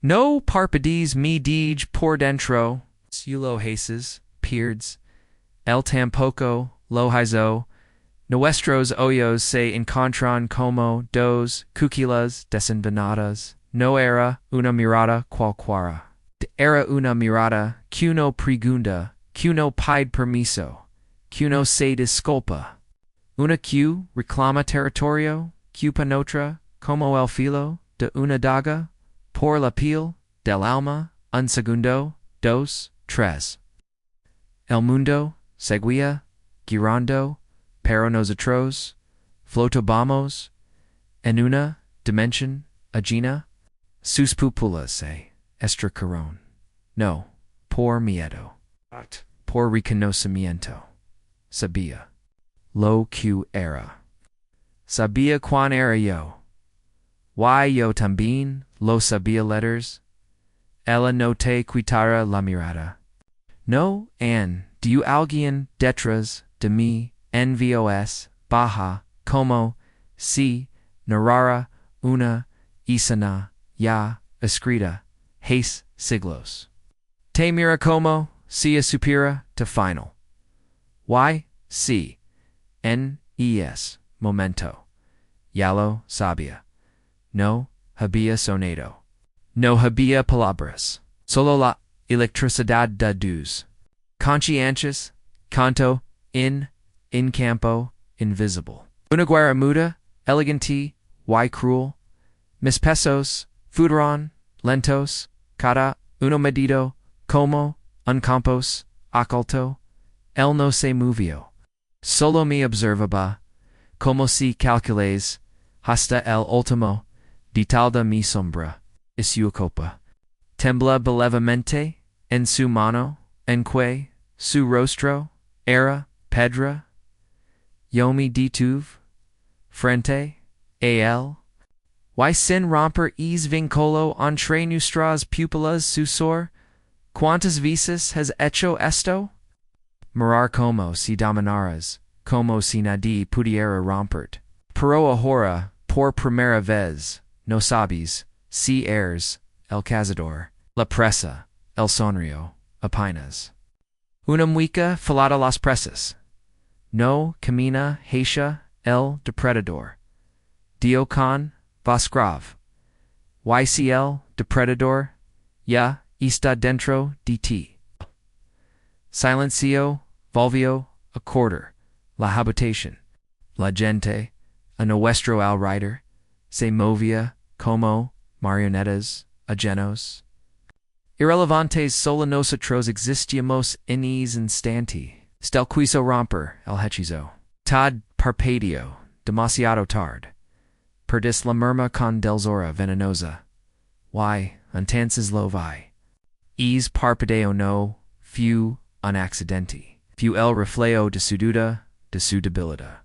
No parpades me dij por dentro, Sulo haces, peards, el tampoco, lo hizo, nuestros hoyos se encontran como dos cuquilas desenvenadas, no era una mirada cualquiera. Era una mirada que no pregunta, que no pide permiso, que no se disculpa. Una que reclama territorio, que penetra como el filo de una daga, por la piel del alma, un segundo, dos, tres. El mundo seguía girando, pero nosotros flotábamos en una dimensión ajena. Sus pupilas se estrecharon. No, por miedo. Por reconocimiento. Sabía lo que era. Sabía cuán era yo. Yo también lo sabía letters. Ella no te quitara la mirada. No, du alguien detrás de mí envios baja como si narrara una escena ya escrita hace siglos. Te mira como si supiera te final. Nes momento. Ya lo sabía. No había sonido. No había palabras. Solo la electricidad de Dios. Conscientious, canto, in campo, invisible. Una guerra muda, elegante, cruel. Mis pesos, fueron, lentos, cada uno medido, como, un campos, oculto. Él no se movió. Solo me observaba, como si calcules, hasta el último, detalle de mi sombra, y su copa. Tembla belevemente, en su mano, en que, su rostro, era, pedra. Yo me detuve, frente, a él. Sin romper es vincolo entre nuestras pupilas susor, ¿cuántas veces has hecho esto? Mirar como si dominaras, como si nadie pudiera rompert. Pero ahora, por primera vez, no sabes, si eres, el cazador, la presa, el sonrío, apenas. Una mueca falada las presas. No camina hacia el depredador. Dio con Vasgrav. Si el depredador ya está dentro de ti. Silencio volvió a quarter la habitación. La gente, a nuestro alrededor, se movía como marionetas ajenos. Irrelevantes solo nosotros existíamos en ese instante. Stel quiso romper el hechizo. Tad parpadeó, demasiado tarde. Perdis la murma con delzora venenosa. Entonces lo vi. Es parpadeo no, fu un accidente. Fu el reflejo de su duda, de su debilidad.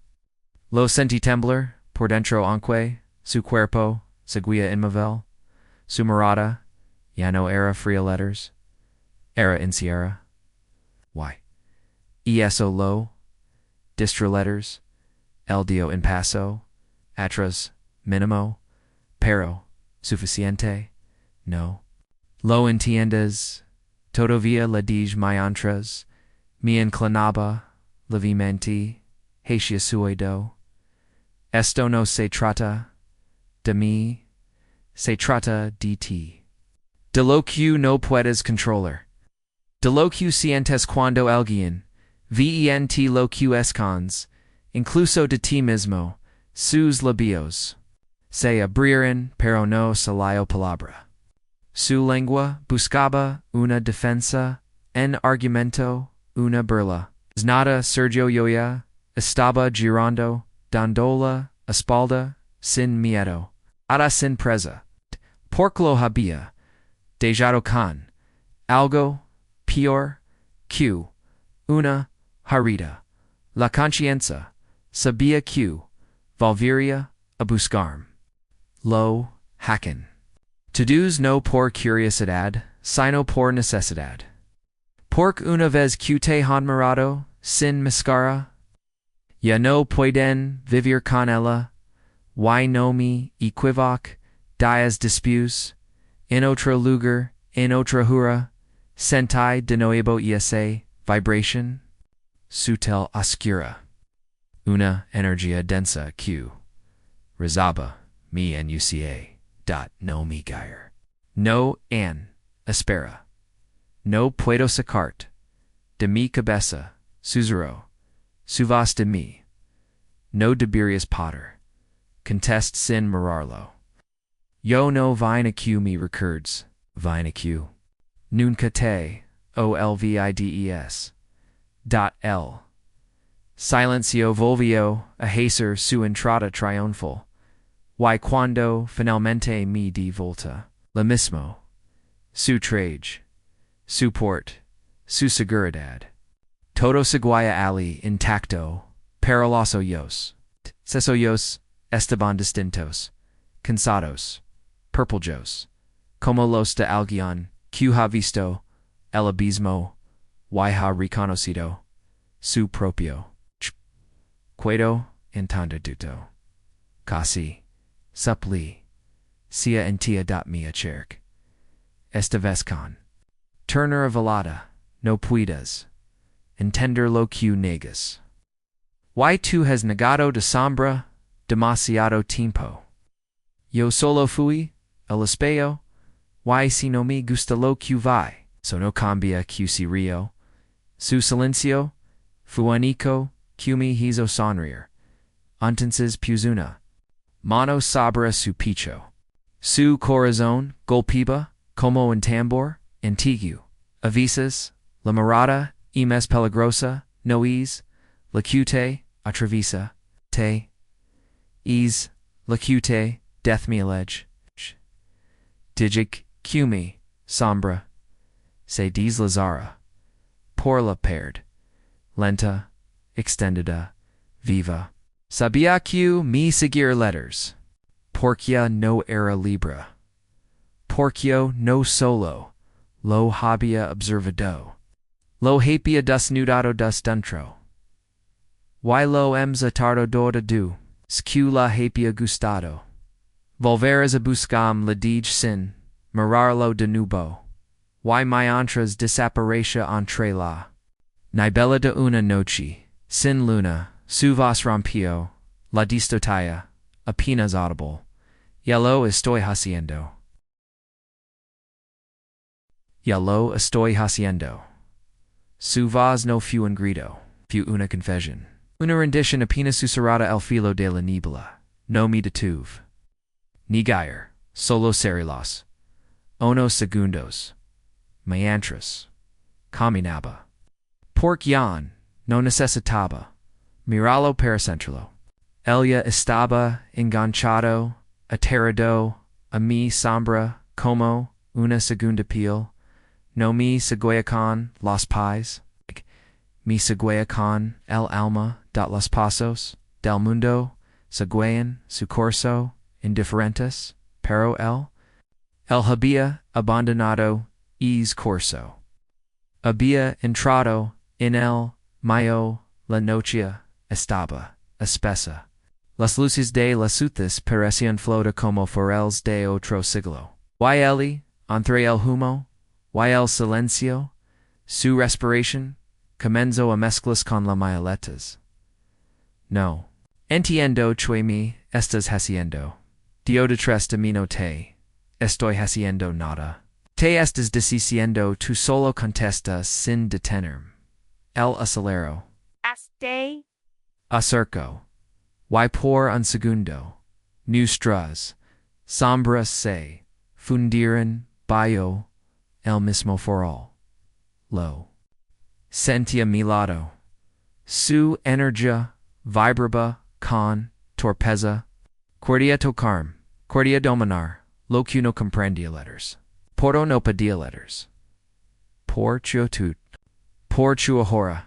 Lo sentí temblar, por dentro aunque, su cuerpo, seguía inmóvil. Su mirada, ya no era fría letters. Era incierta. Y eso lo, distra letters, el dio en paso, atrás, mínimo, pero, suficiente, no. Lo entiendes, todavía le dij mientras, me inclinaba, levemente, hacia su oído. Esto no se trata de mí, se trata de ti. De lo que no puedes controlar. De lo que sientes cuando alguien, vent lo que escondes, incluso de ti mismo, sus labios, se abrieron pero no salió palabra. Su lengua buscaba una defensa, en argumento, una burla. Nada Sergio Yoya, estaba girando, dándola espalda, sin miedo, ara sin presa. Porque lo había, dejado con, algo, peor, que, una, herida. La conciencia, sabía que, volvería a buscarme. Lo, hacken. Todos no por curiosidad, sino por necesidad. Porque una vez que te han mirado, sin máscara, ya no pueden vivir con ella, no me equivoc, dias después, In otra lugar, in otra hura, sentai de nuevo esa, vibration, sutil oscura. Una energia densa q. Rizaba, mi en uca, dot no mi gayer. No an, espera. No puedo sacart. De mi cabeza, suzero. Suvas de mi. No debirius pater. Contest sin mirarlo. Yo no vine q me recurds, vine q. Nunca te, olvides. Dot l. Silencio volvio, a hacer su entrada triunfal. Y cuando finalmente me di volta, la mismo. Su trage. Su port. Su seguridad. Todo seguía ali intacto, paraloso yos. Sesoyos, estaban distintos. Cansados. Purplejos. Como los de Algion, que ha visto, el abismo, y ha reconocido, su propio. Quedo entendido. Casi. Suppli. Sia entia dot mia cerc. Esta vez con. Turner velada, no puedas. Entender lo que negas. Y tú has negado de sombra, demasiado tiempo. Yo solo fui, el espejo, y si no me gusta lo que vi, so no cambia que si río. Su silencio, fuanico, que me hizo sonreír. Entonces puzuna. Mano sabra su picho. Su corazón, golpiba, como un tambor, antiguo. Avisas, la mirada, más peligrosa, no es, la cute, atravisa, te. Es, la cute, death me allege. Digig, cumi, sombra. Se dis lazara. Por la perd. Lenta, extendida, viva. Sabia que me seguir letters. Porque no era libre. Porque no solo. Lo había observado. Lo había desnudado des dentro. Y lo emza tardado de du. Scu la había gustado. Volveres a buscam la dig sin. Mirarlo de nuevo. Y mi entras desaparecia entre la. Ni bella de una noche. Sin luna. Su voz rompió. La distotaya. Apenas audible. Yellow estoy haciendo. Yellow estoy haciendo. Su voz no fue un grito. Fue una confesión. Una rendición apenas susurrada al filo de la niebla. No me detuve. Ni gayer. Solo serilos. Unos segundos. Mientras. Caminaba. Porque no necesitaba. Miralo para centrarlo. Ella estaba enganchado, aterrado, a mi sombra, como una segunda piel. No me seguía con los pies. Me seguía con el alma dot los pasos del mundo, seguían su corso, indiferentes, pero él había abandonado es corso. Había entrado en el mayo, la noche estaba espesa. Las luces de las ciudades parecían flota como faroles de otro siglo. Y él, entre el humo, y el silencio, su respiración, comenzó a mezclas con las maletas. No. Entiendo que me estás haciendo. Dio de tres de mi no te. Estoy haciendo nada. Te estás diciendo tu solo contesta sin detenerme. El acelero. Este. Acerco. Y por un segundo. Nuestras sombras se fundieron bajo el mismo farol. Lo sentía mi lado. Su energía vibraba con torpeza. Quería tocarme. Quería dominar. Lo que no comprendía letters. Porto no pedía letters. Por chiotut. Por chuahora.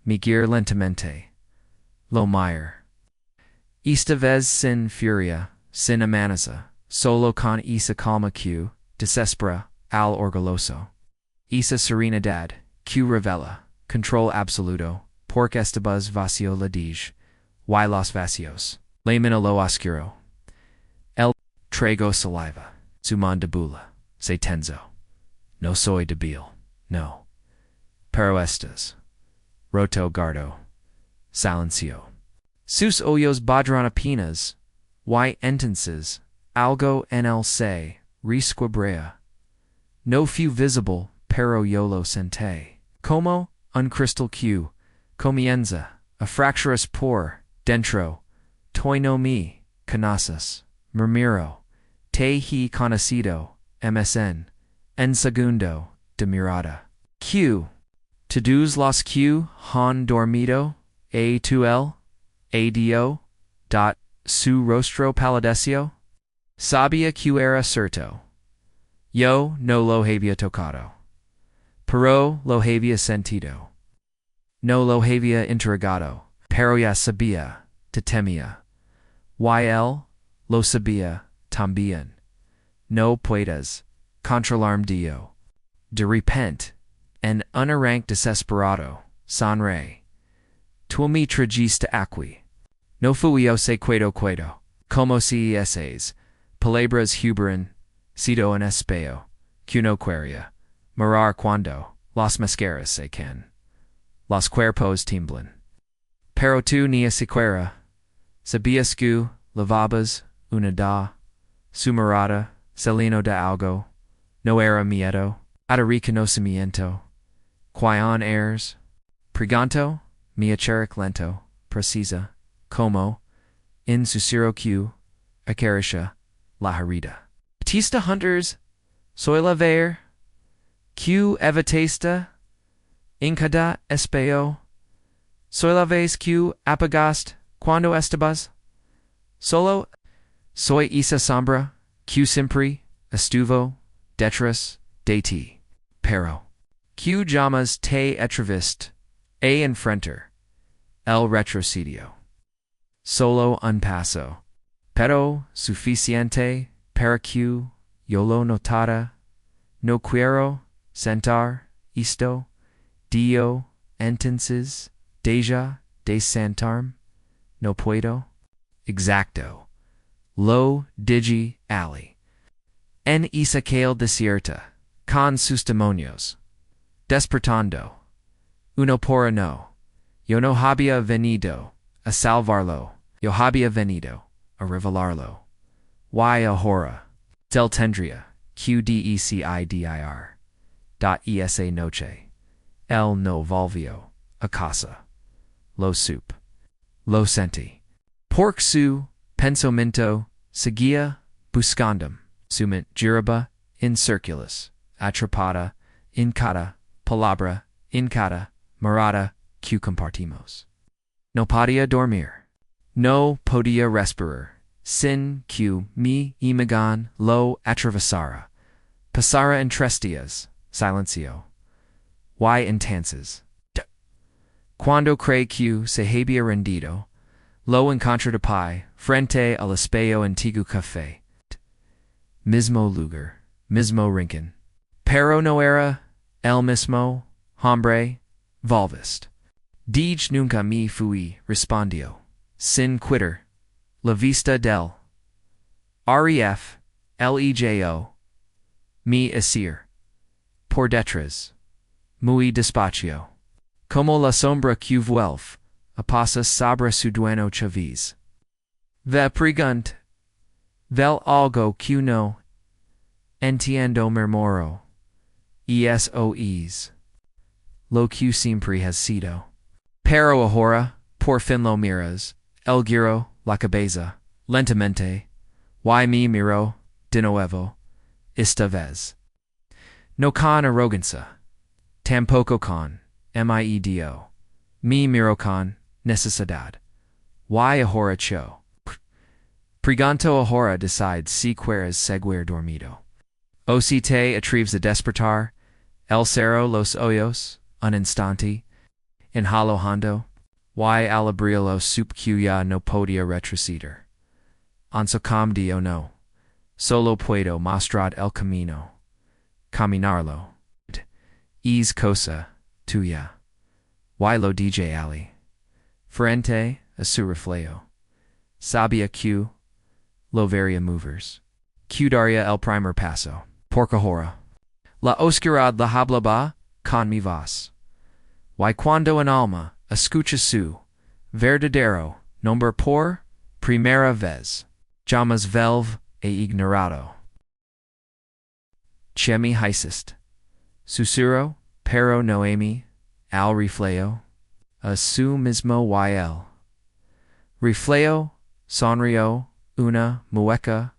Migir lentamente. Lo mire. Esta vez sin furia, sin amenaza, solo con esa calma que desespera al orgulloso. Esa serenidad que revela control absoluto, porque estabas vacío la dige, y los vacíos, lamina lo oscuro. El trago saliva, su mandibula. se tenzo. No soy debil, no. Pero estas. Roto gardo. Silencio. Sus hoyos badrana penas. Y entonces, algo en el se, resquebrea. No few visible, pero yo lo sente. Como, un crystal q, comienza, a fracturous por, dentro, toi no me, conoces, murmuro, te he conocido, MSN, en segundo, de mirada. Q. Todos los q han dormido, a tu el, ado, dot, su rostro palideció. Sabia que era cierto. Yo no lo había tocado. Pero lo había sentido. No lo había interrogado, pero ya sabía, te temía. Y él lo sabía también. No puedes controlarme Dio. De repente, en un arranque desesperado, sonré. Tu me trajiste aquí. No fui yo se quedo, como si esas palabras hubieran sido en espejo, que no quería mirar cuando las máscaras se caen. Los cuerpos tiemblan. Pero tú ni siquiera sabías que lavabas una da su mirada, celino de algo, no era miedo, a reconocimiento, quion eres. Pregunto, mi acheric lento, precisa, como, in susurro que, acaricia, la herida. Batista hunters, soy la ver, que evitaste, en cada espejo, soy la vez que apagaste, cuando estabas, solo, soy esa sombra, que siempre, estuvo, detrás, de ti, pero, que llamas te atreviste, a enfrentar, el retrocidio. Solo un paso, pero suficiente para que yo lo notara. No quiero sentar esto, Dio, entonces, deja de sentarme, no puedo. Exacto. Lo digi ali. En esa calle desierta, con sus demonios. Despertando. Uno por uno. Yo no había venido a salvarlo. Yo había venido a revelarlo. Y ahora, del tendría, QDECIDIR. Esa noche. El no volvió a casa. Lo supe. Lo sentí. Por su pensamiento seguía buscandum. Sumit giraba in circulus. Atrapada in cada palabra in cada mirada que compartimos. No podía dormir. No podía respirar. Sin que mi imagen lo atravesara. Pasara en 3 días. Silencio. Y entonces. Cuando creí que se había rendido, lo encontré de pie, frente al espejo antiguo café. Mismo lugar, mismo rincón. Pero no era el mismo hombre. Volviste. Dij nunca me fui, respondió, sin quitar la vista del ref, lejo, mi asir, por detrás, muy despacio, como la sombra que vuelve, a pasas sobre su dueño chavis. Ve pregunt, vel algo que no entiendo murmuro, esoes. Lo que siempre has sido. Pero ahora, por fin lo miras, el giro, la cabeza, lentamente, y me miro, de nuevo, esta vez. No con arrogancia, tampoco con, miedo, me miro con, necesidad. Y ahora cho. Pregunto ahora decide si quieres seguir dormido. O si te atreves a despertar, el cerro los ojos, un instante, inhalando, y al abrirlo supe que ya no podía retroceder. Ansocomdi o no, solo puedo mostrar el camino, caminarlo. Es cosa tuya. Y lo dije ali. Frente a su reflejo. Sabia que lo vería movers. Que daría el primer paso. Porcahora. La oscuridad la hablaba con mi voz. Y cuando en alma escucha su verdadero nombre por primera vez, llamas velve e ignorado. Che me hiciste. Susurro, pero noemi, al reflejo, a su mismo yl. Reflejo, sonrió, una mueca,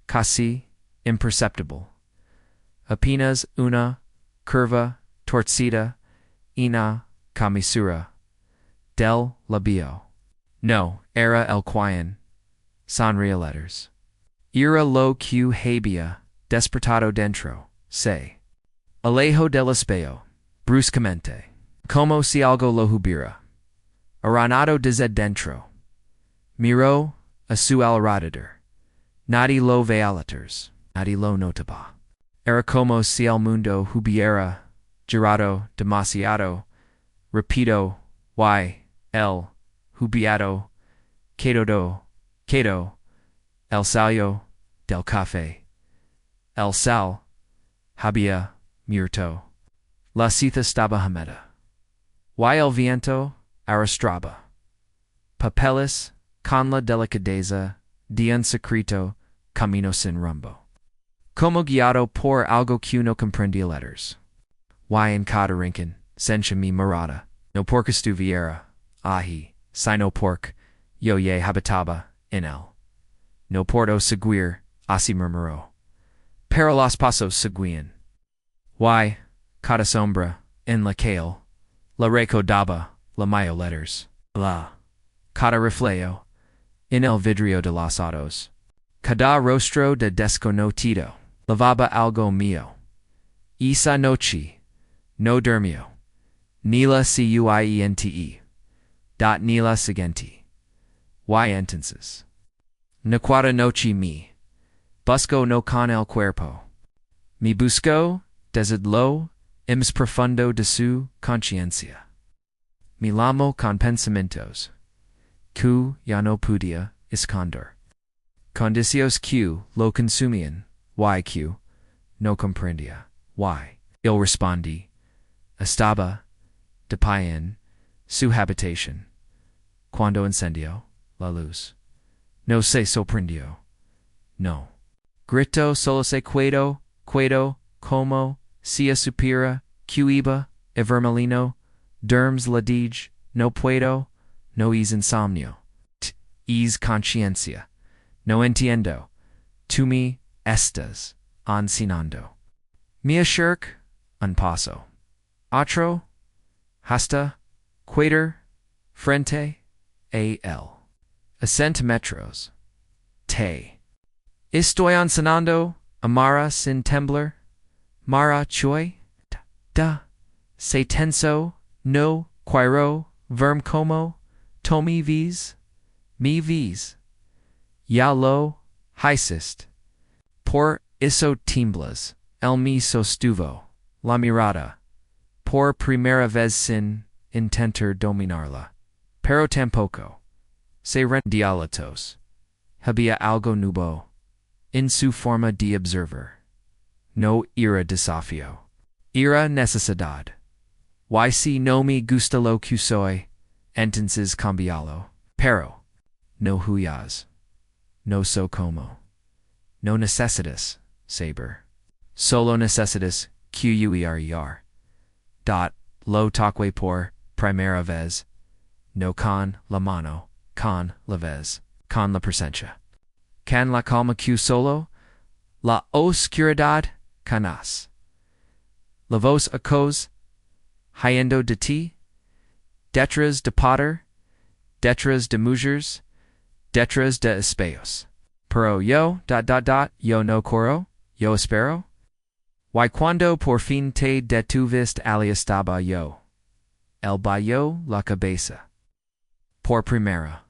casi imperceptible. Apenas una curva torcida, una camisura del labio. No, era el quien sonría letters. Era lo que había despertado dentro, se alejo del espejo, bruscamente, como si algo lo hubiera arrancado desde dentro. Miró a su alrededor. Nadie lo veía letters, nadie lo notaba. Era como si el mundo hubiera girado demasiado rápido y el hubiera quedado el salio del café. El sal había muerto. La cita estaba húmeda. Y el viento arrastraba papeles con la delicadeza de un secreto camino sin rumbo. Como guiado por algo que no comprendía letters. Y en cada rincón, sencha mi mirada, no porque estuviera ahí, sino porque yo ye habitaba en él. No puedo seguir, así murmuró. Pero los pasos seguían. Y, cada sombra, en la calle, la recordaba, la mayo letters. Cada reflejo, en el vidrio de los autos. Cada rostro de desconocido, lavaba algo mío. Esa noche, no durmió. Ni la cuiente. Ni la siguiente. Y entonces. Cada noche me busco no con el cuerpo. Me busco desde lo más profundo de su conciencia. Me lamo con pensamientos que ya no podía esconder. Condicios que lo consumían, y que no comprendía. Y yo respondí. Estaba de pie en su habitación. Cuando encendió la luz. No se sorprendió. No. Gritó solo se quedó, como, sia supira, que iba, vermelino, derms la dige, no puedo, no es insomnio. Es conciencia. No entiendo. Tu me estás enseñando. Me acerc un paso. Otro, hasta, quater, frente, a él. A centímetros. Te. Estoy enseñando, amara sin temblar. Mara choi. Se tenso, no, quiro, verm como, tomi vis, mi vis. Ya lo, hiciste. Por eso tiemblas, el me sostuvo, la mirada. Por primera vez sin intentar dominarla. Pero tampoco. Se rendialatos. Había algo nuevo. En su forma de observar. No era desafío. Era necesidad. Y si no me gusta lo que soy, entonces cambialo. Pero, no huyas. No so como. No necesitas, saber. Solo necesitas querer. Lo toque por primera vez. No con la mano, con la vez, con la presencia. Can la calma que solo, la oscuridad canas. La voz acos, hayendo de ti, detrás de poder, detrás de mujeres, detrás de espejos. Pero yo, yo no corro, yo espero. Y cuando por fin te detuviste allí estaba yo. El bayo la cabeza. Por primera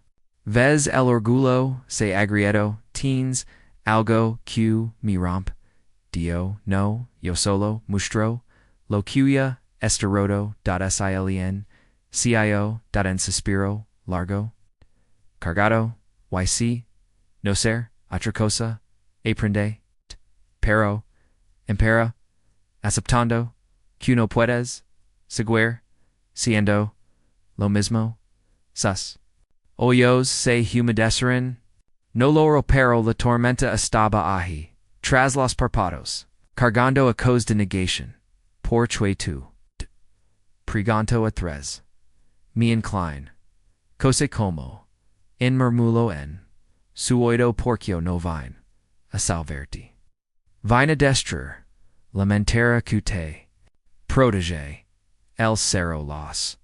vez el orgullo se agrieto, teens, algo que me romp. Dio, no, yo solo, mustro, locuya, esterodo, silien, cio, en suspiro, largo, cargado, y no ser, otra cosa, aprende, pero, Empera, aceptando, que no puedes, seguir, siendo, lo mismo, sus. Hoyos se humedecerin, no loro pero la tormenta estaba allí, tras los párpados, cargando a cos de negation, por chue tu, preganto a tres, me incline, cose como, in murmulo en, su oído porcio no vine, a salverti. Vina destrer, lamentera cute, protege, el cero los.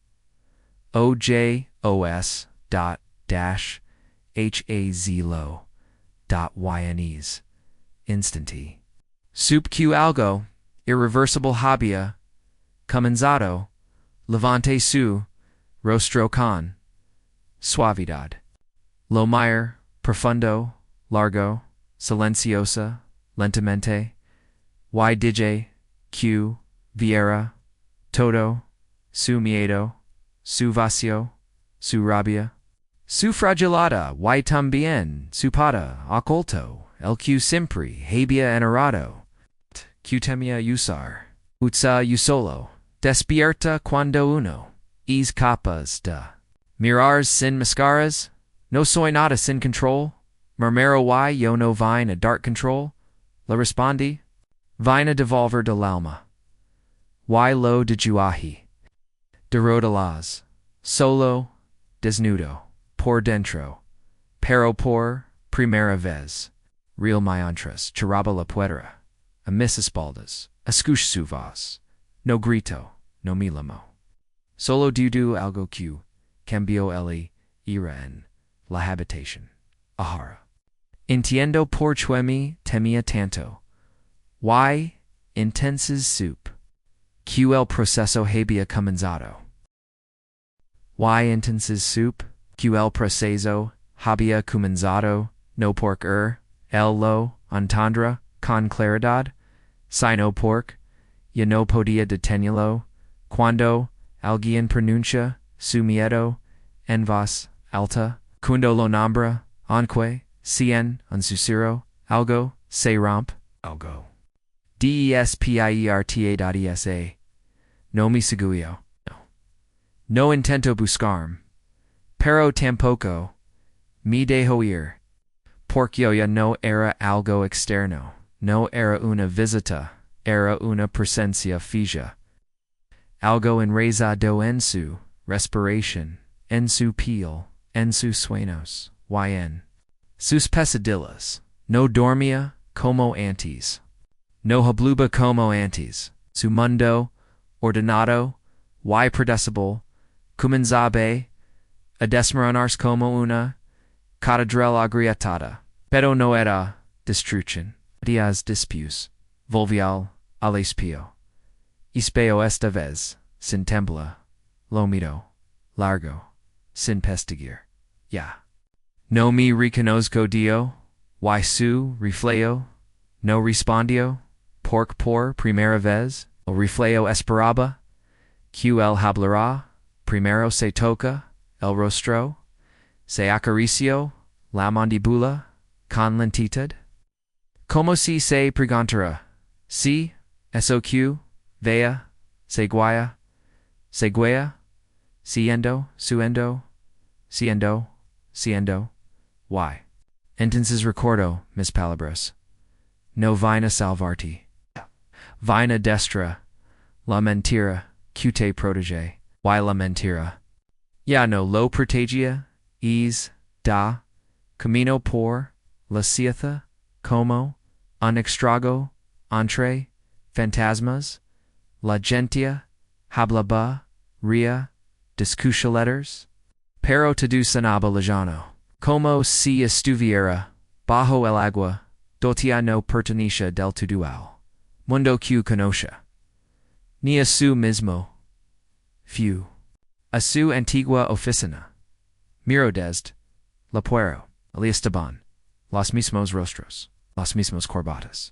OJOS dot dash HAZLO dot YNES instanti. Sup Q algo, irreversible habia, comenzado, levante su, rostro con, suavidad. Lo mayor, profundo, largo, silenciosa, lentamente, y dije, Q, viera, todo, su miedo, su vacío, su rabia, su fragilata, y también su pata, oculto, el Q siempre, había enarrado, Q temia usar, utsa usolo, despierta cuando uno, es capas de mirar sin mascaras, no soy nada sin control, murmero y yo no vine a dark control, le respondí, vine a devolver del alma, y lo de juahi, de rodelas, solo, desnudo, por dentro, pero por primera vez, real mientras, charaba la puerta, a mis espaldas, escuch su voz, no grito, no me lamo. Solo dudu algo que cambio el ira en la habitación. Ahara. Entiendo por qué temía tanto. Y intenses sup. Que el proceso había comenzado. Y intenses sup. Que el proceso había comenzado. No porque el lo entendra con claridad. Sino porque ya no podía detenerlo. Cuando alguien pronuncia su miedo en voz alta, cuando lo nombra, aunque, cien, un susurro, algo, se rompe, algo. Despierta.esa. No me seguio. No. No intento buscarme. Pero tampoco me dejo ir. Porque ya no era algo externo. No era una visita. Era una presencia fija. Algo enraizado en su respiration, en su piel, en sus sueños, y en sus pesadillas. No dormía como antes. No hablaba como antes. Su mundo, ordenado, y predecible, comenzaba a desmoronarse como una catedral agrietada. Pero no era destrucción. Días después, volvió al espío. Espeo esta vez, sin tembla, lo miro, largo, sin pestiguir. Ya. No me reconozco dio, y su reflejo, no respondió, porque por primera vez, el reflejo esperaba, que él hablará, primero se toca, el rostro, se acarició, la mandíbula, con lentitud. Como si se preguntara, si, eso que, vea, seguía, siendo, siendo, y. Entonces recuerdo, mis palabras. No vine a salvarte. Vine a destra, la mentira, que te protege, y la mentira. Ya no lo protegia, es, da, camino por, la ciudad, como, un extrago, entre, fantasmas, la gentia, hablaba, ria, discutia letters, pero todo sonaba lejano, como si estuviera, bajo el agua, dotia no pertenecía del todo al mundo que conoce, ni a su mismo, few, a su antigua oficina, miro desde, la puero, el estaban, los mismos rostros, las mismos corbatas,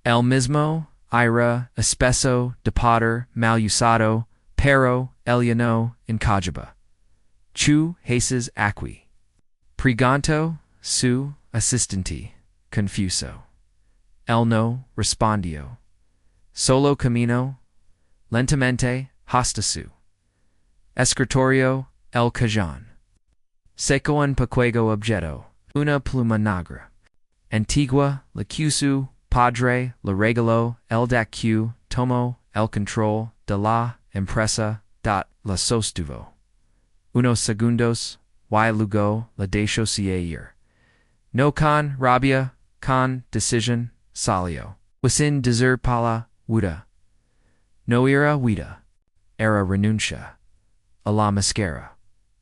el mismo, ira, espeso, de poder, mal usado, pero, eliano, incajaba. Chu haces aqui. Preganto, su, assistenti, confuso. El no, respondio, Solo camino, lentamente, hasta su escritorio, el cajón. Seco un pequeño objeto, una pluma negra. Antigua, la quisu, padre, la regaló, el daq, tomo, el control, de la empresa, la sostuvo. Unos segundos, y luego, la dejo ir. No con rabia, con decision, salió. Wasin desir pala, wuda. No era huida. Era renuncia. A la mascara.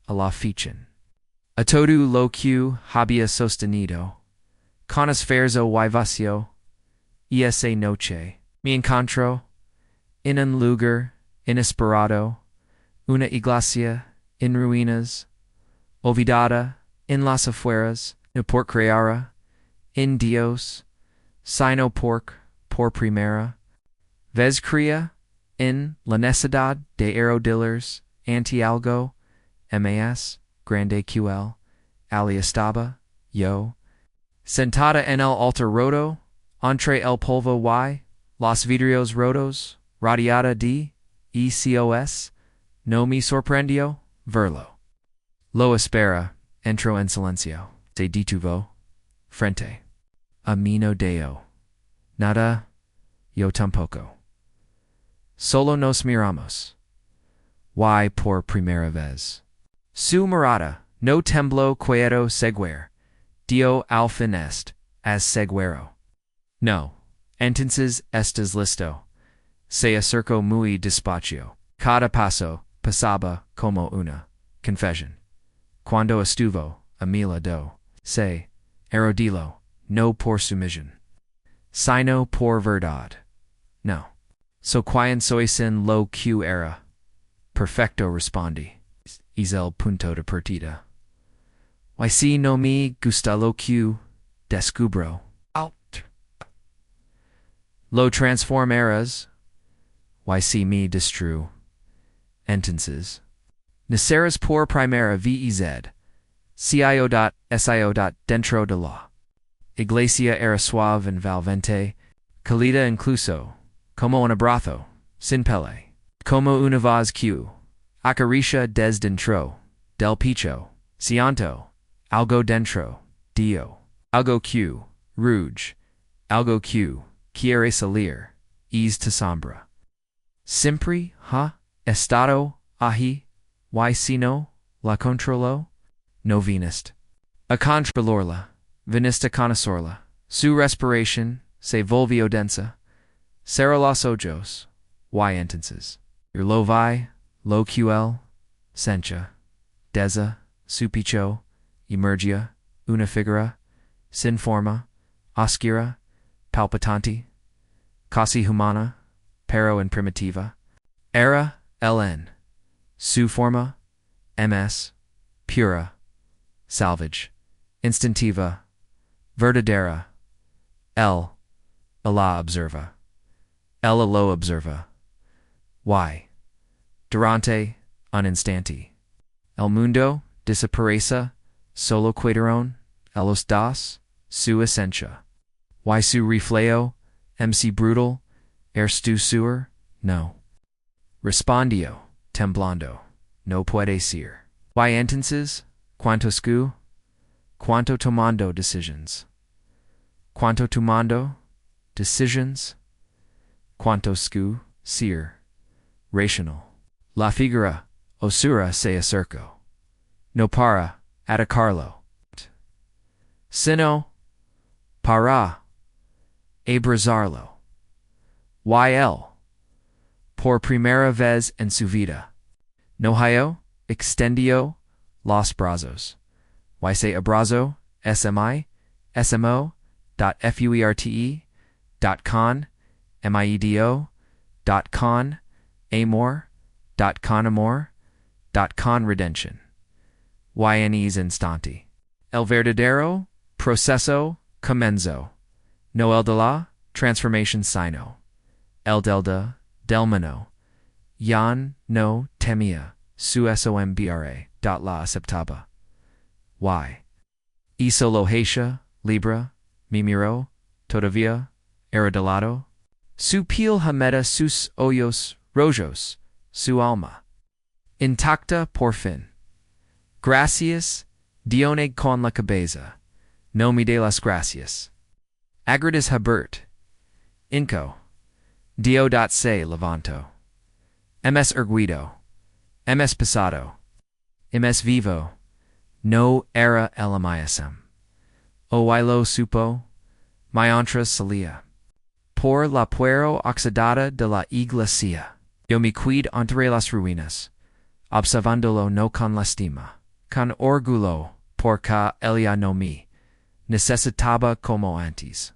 A la fichin. A todo lo que había sostenido. Con esfuerzo y vacío. Y esa noche. Me encontró. En un lugar inesperado. Una iglesia. En ruinas. Olvidada. En las afueras. No por creara. En Dios. Sino por primera. Vez crea. En la necesidad de erodillers. Anti algo. Mas. Grande QL. Ali estaba. Yo. Sentada en el altar roto. Entre el polvo y. Los vidrios rotos. Radiada de. ECOS. No me sorprendió. Verlo. Lo espera. Entro en silencio. Se detuvo. Frente. A mí no deo. Nada. Yo tampoco. Solo nos miramos. Y por primera vez. Su mirada no tembló quieto seguir. Dio al fin est, as seguero. No. Entonces estás listo. Se acercó muy despacio. Cada paso pasaba como una confesión. Cuando estuvo a mi lado, se arrodilló, no por sumisión, sino por verdad. No. So quien soy sin lo que era. Perfecto respondí. Es el punto de partida. Y si no me gusta lo que descubro. Out. Lo transformarás. Y si me destrue. Entonces. Naceras por primera vez. Cio. Dentro de la iglesia era suave en valvente. Calida incluso. Como un abrazo. Sin pele. Como una voz que acaricia des dentro. Del picho. Siento. Algo dentro. Dio. Algo que ruge. Algo que quiere salir. Es te sombra. Siempre ha estado ahí. Y si no, la controló. No vinist. A controlorla. Vinista conocerla. Su respiration se volvió densa. Cerró los ojos. Y entonces. Lo vi, lo QL, sencha, deza, supicho, emergia, una figura, sin forma, oscura, palpitante, casi humana, pero en primitiva, era, LN, su forma, MS, pura, salvage, instantiva, verdadera, la observa, lo observa, y, durante, un instante, el mundo desaparece, solo quedaron, los dos, su esencia, y su reflejo, MC brutal, erstu suer, no. Respondió, temblando, no puede ser. Y entonces, cuanto tomando decisions. Cuanto tomando decisions. Cuanto ser. Rational. La figura, osura se acercó. No para, atacarlo. Sino, para, abrazarlo. Y por primera vez en su vida. No halló, extendió, los brazos. Y se abrazo, SMO.FUERTE.con, MIEDO.con, amor.con redemption. YNE's instante. El verdadero proceso comenzo. No el de la transformation sino. El delta delmano. Yan no temia su sombra. La aceptaba. Y. Hizo lo hacia, libra, me miró, todavía, era de lado. Su piel hameda sus hoyos rojos, su alma intacta por fin. Gracias, Dione con la cabeza, no me de las gracias. Agridas habert, inco, Dio dat se levanto. MS erguido, MS pasado, MS vivo, no era elamiasem. Oilo supo, mientras salía. Por la puero oxidada de la iglesia. Yo me quid entre las ruinas, observándolo no con lastima, con orgullo, porque ella no me necesitaba como antes.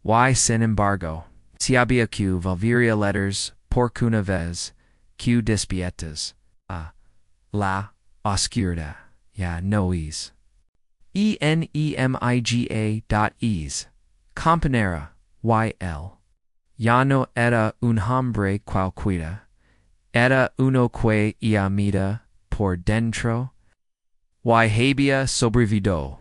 Y sin embargo, si había que volvería letters por una vez, que despiertas a la oscuridad, ya no es. Enemiga.es, compañera, YL. Ya no era un hombre cualquiera, era uno que y amida por dentro, y había sobrevivido.